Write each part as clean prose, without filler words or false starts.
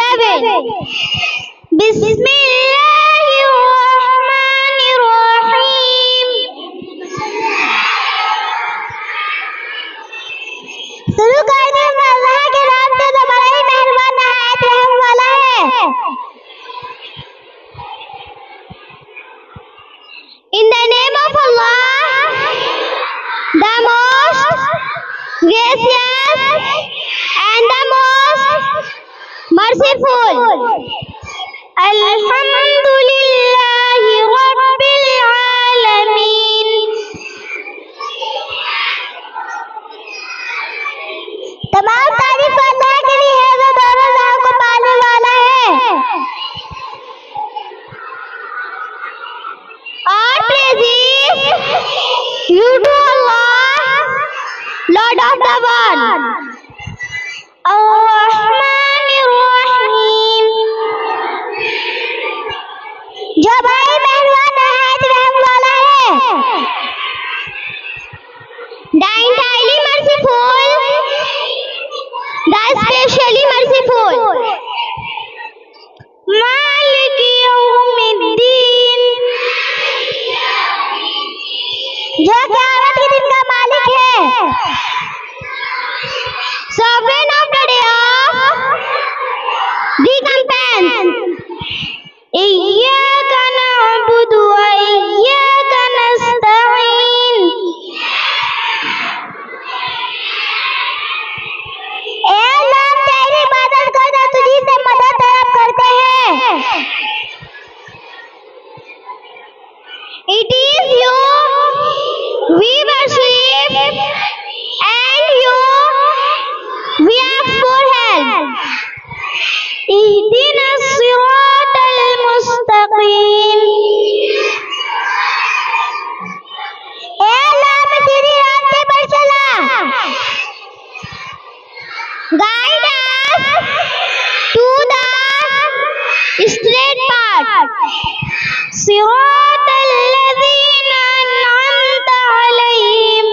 7 बिस्मिल्लाहिर्रहमानिर्रहीम। शुरू करने में अल्लाह के नाम से जो बड़ा ही मेहरबान नहायत रहम वाला है। In the name of Allah, the most gracious and the most merciful. Alhamdulillahi Rabbil Alameen. तमाम तारीफ अल्लाह के लिए है जो दोनों जहां को पाने वाला है। All praises you to Allah, Lord of the world. Ar-Rahmanir-Rahim, जो भाई मेहरबान नहायत रहम वाला है। The entirely merciful, the especially merciful. Malik Yawmiddin, जो क़यामत के दिन का मालिक है। Sovereign of the day of recompense. इय्याका नअबुदु व इय्याका नस्तईन। ए अल्लाह, तेरी इबादत करते तुझी से मदद तलब करते हैं। It is you we worship and you we ask for help. इहदिना सिरातल मुस्तकीम। ए अल्लाह, मैं तेरी रास्ते पर चला। Guide us to the straight path. सिरातल लज़ीना अनअमता अलैहिम।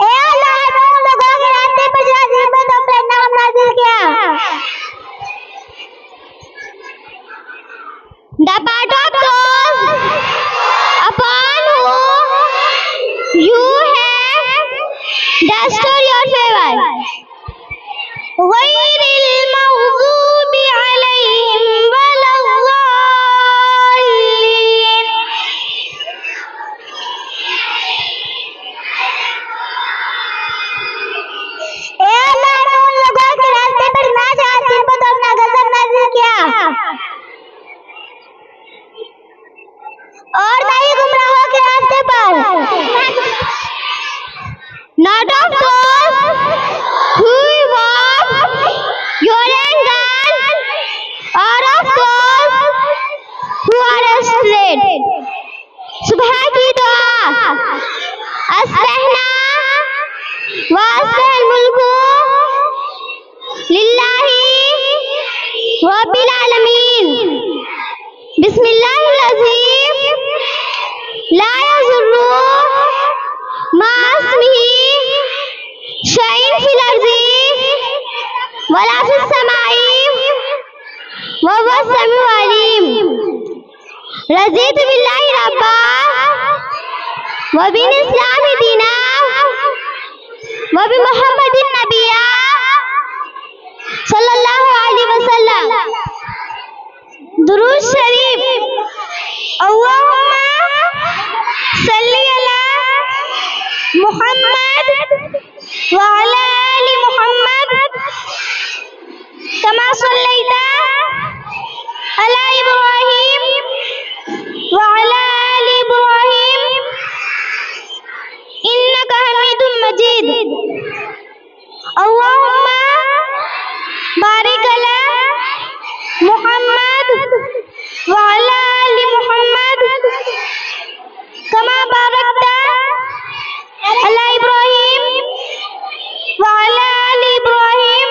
ए अल्लाह, हमें उन लोगों के रास्ते पर चला जिन पर तुमने नाम नाज़िल किया। The part of those upon whom you have bestowed your favor. गैरिल मग़ज़ूबि अलैहिम वलद्दाल्लीन। ए अल्लाह, हमें उन लोगों के रास्ते पर ना चला जिन पर तुमने गज़ब नाज़िल किया, और ना ही गुमराहों के रास्ते पर। Not of those who evoke your anger, or of those who are astray. सुबह की दुआ। अस्बहना व अस्बहल मुल्कु लिल्लाहि रब्बिल आलमीन। बिस्मिल्लाहिल अज़ीम ला यज़ुर्रु मअ इस्मिही शै'उन फिल अर्ज़ि वला फिस समाई व हुवा समीउल अलीम। रज़ीतु बिल्लाहि रब्बा व बिल इस्लामि दीना व बि मुहम्मदिन नबिय्या सल्लल्लाहु अलैहि वसल्लम। दुरूद शरीफ। अल्लाहुम्मा सल्ली अला मुहम्मद व अला आलि मुहम्मद कमा सल्लैता अला इब्राहीम व अला आलि इब्राहीम इन्नका हमीदुम मजीद। अल्लाहुम्मा बारिक अला मुहम्मद व अला आलि मुहम्मद कमा बारकता अला इब्राहीम व अला आलि इब्राहीम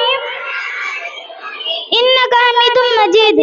इन्नका हमीदुम मजीद।